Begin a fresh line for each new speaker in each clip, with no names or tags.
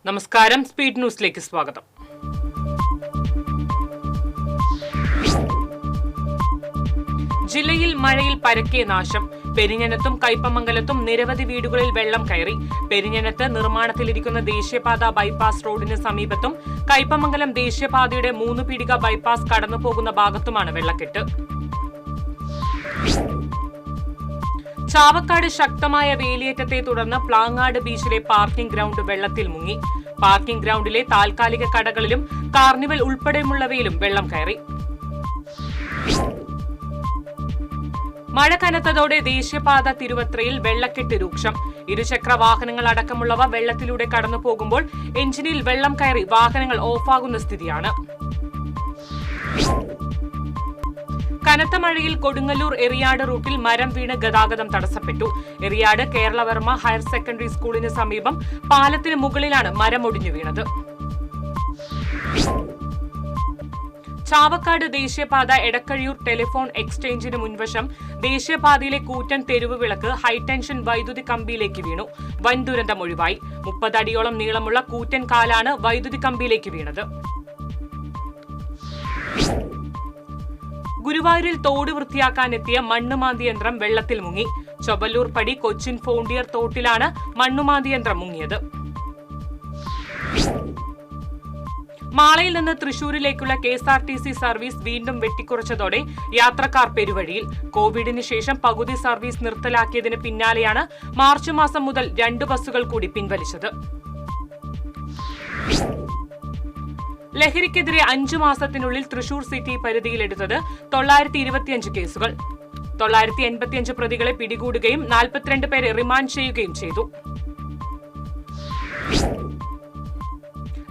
നമസ്കാരം, സ്പീഡ് ന്യൂസിലേക്ക് സ്വാഗതം. ജില്ലയിൽ മഴയിൽ പരക്കെ നാശം. പെരിഞ്ഞനത്തും കയ്പമംഗലത്തും നിരവധി വീടുകളിൽ വെള്ളം കയറി. പെരിഞ്ഞനത്ത് നിർമ്മാണത്തിലിരിക്കുന്ന ദേശീയപാത ബൈപ്പാസ് റോഡിന് സമീപത്തും കയ്പമംഗലം ദേശീയപാതയുടെ 3 പീടിക ബൈപ്പാസ് കടന്നുപോകുന്ന ഭാഗത്തുമാണ് വെള്ളക്കെട്ട്. ചാവക്കാട് ശക്തമായ വേലിയേറ്റത്തെ തുടർന്ന് പ്ലാങ്ങാട് ബീച്ചിലെ പാർക്കിംഗ് ഗ്രൗണ്ട് വെള്ളത്തിൽ മുങ്ങി. പാർക്കിംഗ് ഗ്രൗണ്ടിലെ താൽക്കാലിക കടകളിലും കാർണിവൽ ഉൾപ്പെടെയുള്ളവയിലും വെള്ളം കയറി. മഴ കനത്തതോടെ ദേശീയപാത തിരുവത്രയിൽ വെള്ളക്കെട്ട് രൂക്ഷം. ഇരുചക്ര വാഹനങ്ങൾ അടക്കമുള്ളവ വെള്ളത്തിലൂടെ കടന്നു പോകുമ്പോൾ എഞ്ചിനിൽ വെള്ളം കയറി വാഹനങ്ങൾ ഓഫാകുന്ന സ്ഥിതിയാണ്. കനത്ത മഴയിൽ കൊടുങ്ങല്ലൂർ എറിയാട് റൂട്ടിൽ മരം വീണ് ഗതാഗതം തടസ്സപ്പെട്ടു. എറിയാട് കേരളവർമ്മ ഹയർ സെക്കൻഡറി സ്കൂളിന് സമീപം പാലത്തിന് മുകളിലാണ് മരം ഒടിഞ്ഞു വീണത്. ചാവക്കാട് ദേശീയപാത എടക്കഴിയൂർ ടെലിഫോൺ എക്സ്ചേഞ്ചിന് മുൻവശം ദേശീയപാതയിലെ കൂറ്റൻ തെരുവ് വിളക്ക് ഹൈടെൻഷൻ വൈദ്യുതി കമ്പിയിലേക്ക് വീണു. വൻ ദുരന്തം ഒഴിവായി. 30 അടിയോളം നീളമുള്ള കൂറ്റൻ കാലാണ് വൈദ്യുതി കമ്പിയിലേക്ക് വീണത്. ഗുരുവായൂരിൽ തോട് വൃത്തിയാക്കാനെത്തിയ മണ്ണുമാന്തി യന്ത്രം വെള്ളത്തിൽ മുങ്ങി. ചൊവ്വല്ലൂർ പടി കൊച്ചിൻ ഫോണ്ടിയർ തോട്ടിലാണ് മണ്ണുമാന്തി യന്ത്രം മുങ്ങിയത്. മാളയിൽ നിന്ന് തൃശൂരിലേക്കുള്ള KSRTC സർവീസ് വീണ്ടും വെട്ടിക്കുറച്ചതോടെ യാത്രക്കാർ പെരുവഴിയിൽ. കോവിഡിന് ശേഷം പകുതി സർവീസ് നിർത്തലാക്കിയതിന് പിന്നാലെയാണ് മാർച്ച് മാസം മുതൽ 2 ബസ്സുകൾ കൂടി പിൻവലിച്ചത്. ലഹരിക്കെതിരെ 5 മാസത്തിനുള്ളിൽ തൃശൂർ സിറ്റി പരിധിയിലെടുത്തത് 925 കേസുകൾ. 985 പ്രതികളെ പിടികൂടുകയും 42 പേരെ റിമാൻഡ് ചെയ്യുകയും ചെയ്തു.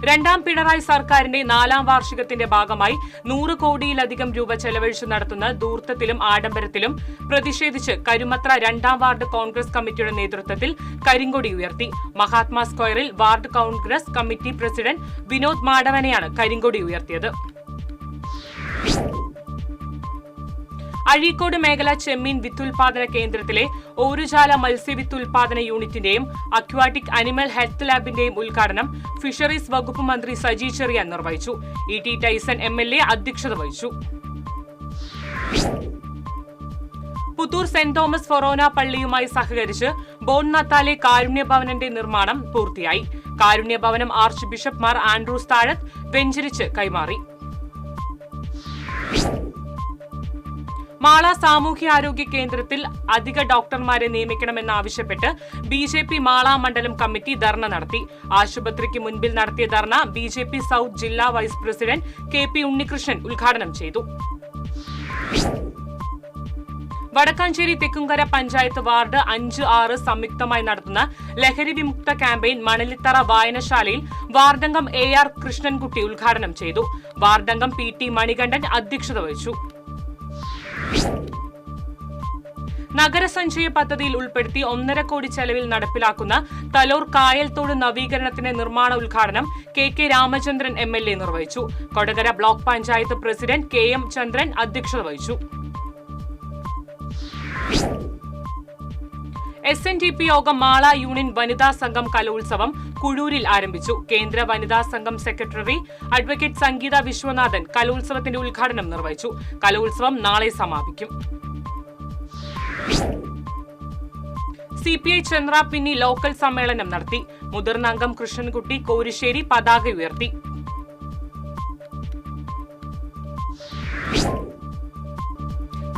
രണ്ടാം പിണറായി സർക്കാരിന്റെ 4ാം വാർഷികത്തിന്റെ ഭാഗമായി 100 കോടിയിലധികം രൂപ ചെലവഴിച്ചു നടത്തുന്ന ധൂർത്തത്തിലും ആഡംബരത്തിലും പ്രതിഷേധിച്ച് കരുമത്ര 2ാം വാർഡ് കോൺഗ്രസ് കമ്മിറ്റിയുടെ നേതൃത്വത്തിൽ കരിങ്കൊടി ഉയർത്തി. മഹാത്മാ സ്ക്വയറിൽ ward Congress committee president Vinod മാടവനെയാണ് കരിങ്കൊടി ഉയർത്തിയത്. അഴീക്കോട് മേഖല ചെമ്മീൻ വിത്തുൽപാദന കേന്ദ്രത്തിലെ ഓരുചാല മത്സ്യവിത്തുൽപാദന യൂണിറ്റിന്റെയും അക്വാറ്റിക് അനിമൽ ഹെൽത്ത് ലാബിന്റെയും ഉദ്ഘാടനം ഫിഷറീസ് വകുപ്പ് മന്ത്രി സജി ചെറിയാൻ നിർവഹിച്ചു. E.T. ടൈസൺ MLA അധ്യക്ഷത വഹിച്ചു. പുത്തൂർ സെന്റ് തോമസ് ഫൊറോന പള്ളിയുമായി സഹകരിച്ച് ബോൺ നത്താലെ കാരുണ്യഭവനന്റെ നിർമ്മാണം പൂർത്തിയായി. കാരുണ്യഭവനം ആർച്ച് ബിഷപ്പ് മാർ ആൻഡ്രൂസ് താഴത്ത് വെഞ്ചരിച്ച് കൈമാറി. മാള സാമൂഹ്യാരോഗ്യ കേന്ദ്രത്തിൽ അധിക ഡോക്ടർമാരെ നിയമിക്കണമെന്നാവശ്യപ്പെട്ട് BJP മാള മണ്ഡലം കമ്മിറ്റി ധർണ നടത്തി. ആശുപത്രിക്ക് മുൻപിൽ നടത്തിയ ധർണ BJP സൗത്ത് ജില്ലാ വൈസ് പ്രസിഡന്റ് KP ഉണ്ണികൃഷ്ണൻ ഉദ്ഘാടനം ചെയ്തു. വടക്കാഞ്ചേരി തെക്കുംകര പഞ്ചായത്ത് വാർഡ് 5, 6 സംയുക്തമായി നടത്തുന്ന ലഹരി വിമുക്ത ക്യാമ്പയിൻ മണലിത്തറ വായനശാലയിൽ വാർഡംഗം AR കൃഷ്ണൻകുട്ടി ഉദ്ഘാടനം ചെയ്തു. വാർഡംഗം PT മണികണ്ഠൻ അധ്യക്ഷത വഹിച്ചു. നഗരസഞ്ചയ പദ്ധതിയിൽ ഉൾപ്പെടുത്തി 1.5 കോടി ചെലവിൽ നടപ്പിലാക്കുന്ന തലോർ കായൽത്തോട് നവീകരണത്തിന്റെ നിർമ്മാണ ഉദ്ഘാടനം KK രാമചന്ദ്രൻ MLA നിർവഹിച്ചു. Kodakara block panchayat president KM ചന്ദ്രൻ അധ്യക്ഷത വഹിച്ചു. SNDP യോഗം മാള യൂണിയൻ വനിതാ സംഘം കലോത്സവം കുഴൂരിൽ ആരംഭിച്ചു. കേന്ദ്ര വനിതാ സംഘം സെക്രട്ടറി അഡ്വക്കേറ്റ് സംഗീത വിശ്വനാഥൻ കലോത്സവത്തിന്റെ ഉദ്ഘാടനം നിർവഹിച്ചു. കലോത്സവം നാളെ സമാപിക്കും. CPI ചന്ദ്രാപിന്നി ലോക്കൽ സമ്മേളനം നടത്തി. മുതിർന്ന അംഗം കൃഷ്ണൻകുട്ടി കോരിശ്ശേരി പതാക ഉയർത്തി.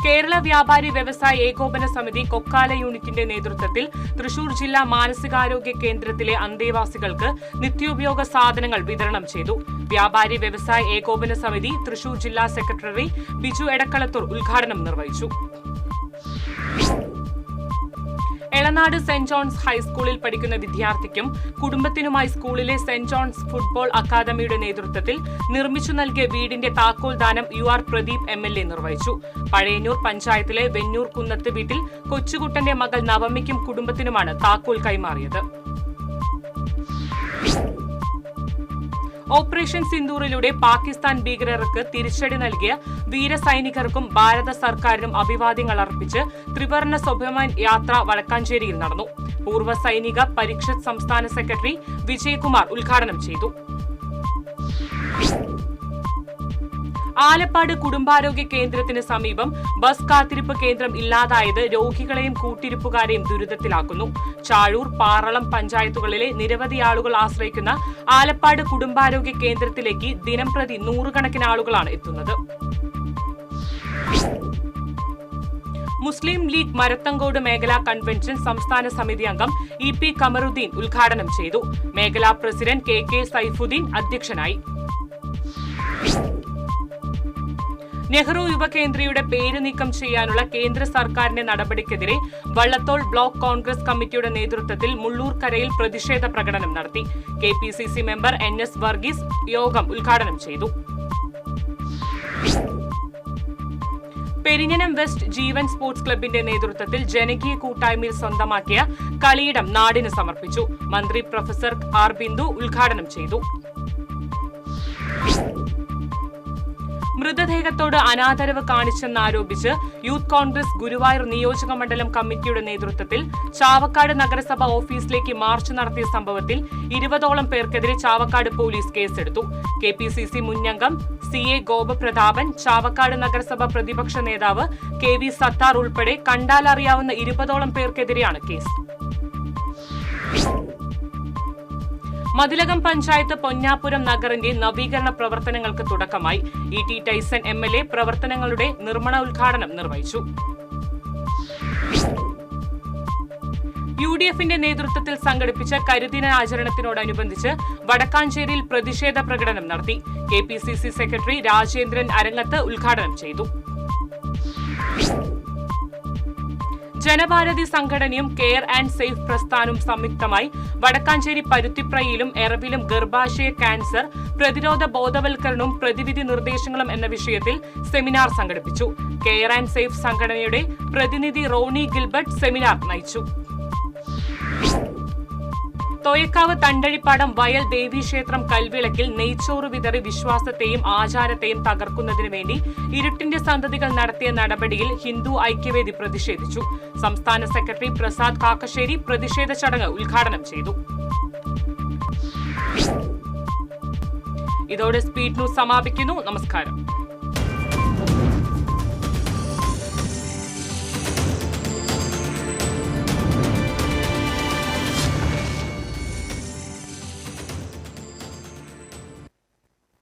കേരള വ്യാപാരി വ്യവസായ ഏകോപന സമിതി കൊക്കാല യൂണിറ്റിന്റെ നേതൃത്വത്തിൽ തൃശൂർ ജില്ലാ മാനസികാരോഗ്യ കേന്ദ്രത്തിലെ അന്തേവാസികൾക്ക് നിത്യോപയോഗ സാധനങ്ങൾ വിതരണം ചെയ്തു. വ്യാപാരി വ്യവസായ ഏകോപന സമിതി തൃശൂർ ജില്ലാ സെക്രട്ടറി ബിജു എടക്കളത്തൂർ ഉദ്ഘാടനം നിർവഹിച്ചു. എളനാട് സെന്റ് ജോൺസ് ഹൈസ്കൂളിൽ പഠിക്കുന്ന വിദ്യാർത്ഥിക്കും കുടുംബത്തിനുമായി സ്കൂളിലെ സെന്റ് ജോൺസ് ഫുട്ബോൾ അക്കാദമിയുടെ നേതൃത്വത്തിൽ നിർമ്മിച്ചു നൽകിയ വീടിന്റെ താക്കോൽ ദാനം UR പ്രദീപ് MLA നിർവഹിച്ചു. പഴയന്നൂർ പഞ്ചായത്തിലെ വെന്നൂർ കുന്നത്ത് വീട്ടിൽ കൊച്ചുകുട്ടന്റെ മകൾ നവമിക്കും കുടുംബത്തിനുമാണ് താക്കോൽ കൈമാറിയത്. ഓപ്പറേഷൻ സിന്ദൂറിലൂടെ പാകിസ്ഥാൻ ഭീകരർക്ക് തിരിച്ചടി നൽകിയ വീരസൈനികർക്കും ഭാരത സർക്കാരിനും അഭിവാദ്യങ്ങൾ അർപ്പിച്ച് ത്രിവർണ്ണ സ്വാഭിമാൻ യാത്ര വടക്കാഞ്ചേരിയിൽ നടന്നു. പൂർവ്വ സൈനിക പരിഷത്ത് സംസ്ഥാന സെക്രട്ടറി വിജയകുമാർ ഉദ്ഘാടനം ചെയ്തു. ആലപ്പാട് കുടുംബാരോഗ്യ കേന്ദ്രത്തിന് സമീപം ബസ് കാത്തിരിപ്പ് കേന്ദ്രം ഇല്ലാതായത് രോഗികളെയും കൂട്ടിരിപ്പുകാരെയും ദുരിതത്തിലാക്കുന്നു. ചാഴൂർ, പാറളം പഞ്ചായത്തുകളിലെ നിരവധി ആളുകൾ ആശ്രയിക്കുന്ന ആലപ്പാട് കുടുംബാരോഗ്യ കേന്ദ്രത്തിലേക്ക് ദിനംപ്രതി 100 കണക്കിന് ആളുകളാണ് എത്തുന്നത്. മുസ്ലിം ലീഗ് മരത്തങ്കോട് മേഖലാ കൺവെൻഷൻ സംസ്ഥാന സമിതി അംഗം EP കമറുദ്ദീൻ ഉദ്ഘാടനം ചെയ്തു. മേഖലാ പ്രസിഡന്റ് KK സൈഫുദ്ദീൻ അധ്യക്ഷനായി. നെഹ്റു യുവകേന്ദ്രയുടെ പേര് നീക്കം ചെയ്യാനുള്ള കേന്ദ്ര സർക്കാരിന്റെ നടപടിക്കെതിരെ വള്ളത്തോൾ ബ്ലോക്ക് കോൺഗ്രസ് കമ്മിറ്റിയുടെ നേതൃത്വത്തിൽ മുള്ളൂർക്കരയിൽ പ്രതിഷേധ പ്രകടനം നടത്തി. KPCC മെമ്പർ NS വർഗീസ് യോഗം ഉദ്ഘാടനം ചെയ്തു. പെരിഞ്ഞനം വെസ്റ്റ് ജീവൻ സ്പോർട്സ് ക്ലബിന്റെ നേതൃത്വത്തിൽ ജനകീയ കൂട്ടായ്മയിൽ സ്വന്തമാക്കിയ കളിയിടം നാടിന് സമർപ്പിച്ചു. മന്ത്രി പ്രൊഫസർ R ബിന്ദു ഉദ്ഘാടനം ചെയ്തു. മൃതദേഹത്തോട് അനാദരവ് കാണിച്ചെന്നാരോപിച്ച് യൂത്ത് കോൺഗ്രസ് ഗുരുവായൂർ നിയോജക മണ്ഡലം കമ്മിറ്റിയുടെ നേതൃത്വത്തിൽ ചാവക്കാട് നഗരസഭ ഓഫീസിലേക്ക് മാർച്ച് നടത്തിയ സംഭവത്തിൽ 20ഓളം പേർക്കെതിരെ ചാവക്കാട് പോലീസ് കേസെടുത്തു. KPCC മുന്നംഗം CA ഗോപപ്രതാപൻ, ചാവക്കാട് നഗരസഭ പ്രതിപക്ഷ നേതാവ് KV സത്താർ ഉൾപ്പെടെ കണ്ടാലറിയാവുന്ന 20ഓളം പേർക്കെതിരെയാണ് കേസ്. മതിലകം പഞ്ചായത്ത് പൊന്നാപുരം നഗറിന്റെ നവീകരണ പ്രവർത്തനങ്ങൾക്ക് തുടക്കമായി. ET ടൈസൺ MLA പ്രവർത്തനങ്ങളുടെ നിർമ്മാണ ഉദ്ഘാടനം നിർവഹിച്ചു. UDFന്റെ നേതൃത്വത്തിൽ സംഘടിപ്പിച്ച കരിദിനാചരണത്തിനോടനുബന്ധിച്ച് വടക്കാഞ്ചേരിയിൽ പ്രതിഷേധ പ്രകടനം നടത്തി. KPCC സെക്രട്ടറി രാജേന്ദ്രൻ അരങ്ങത്ത് ഉദ്ഘാടനം ചെയ്തു. ജനഭാരതി സംഘടനയും കെയർ ആൻഡ് സേഫ് പ്രസ്ഥാനവും സംയുക്തമായി വടക്കാഞ്ചേരി പരുത്തിപ്രയിലും എറവിലും ഗർഭാശയ ക്യാൻസർ പ്രതിരോധ ബോധവൽക്കരണവും പ്രതിവിധി നിർദ്ദേശങ്ങളും എന്ന വിഷയത്തിൽ സെമിനാർ സംഘടിപ്പിച്ചു. കെയർ ആൻഡ് സേഫ് സംഘടനയുടെ പ്രതിനിധി റോണി ഗിൽബർട്ട് സെമിനാർ നയിച്ചു. തോയക്കാവ് തണ്ടഴിപ്പാടം വയൽ ദേവീക്ഷേത്രം കൽവിളക്കിൽ നെയ്ച്ചോറ് വിതറി വിശ്വാസത്തെയും ആചാരത്തെയും തകർക്കുന്നതിനു വേണ്ടി ഇരുട്ടിന്റെ സന്തതികൾ നടത്തിയ നടപടിയിൽ ഹിന്ദു ഐക്യവേദി പ്രതിഷേധിച്ചു. സംസ്ഥാന സെക്രട്ടറി പ്രസാദ് കാക്കശ്ശേരി പ്രതിഷേധ ചടങ്ങ് ഉദ്ഘാടനം ചെയ്തു. ഇതോടെ സ്പീഡ് ന്യൂസ് സമാപിക്കുന്നു. നമസ്കാരം.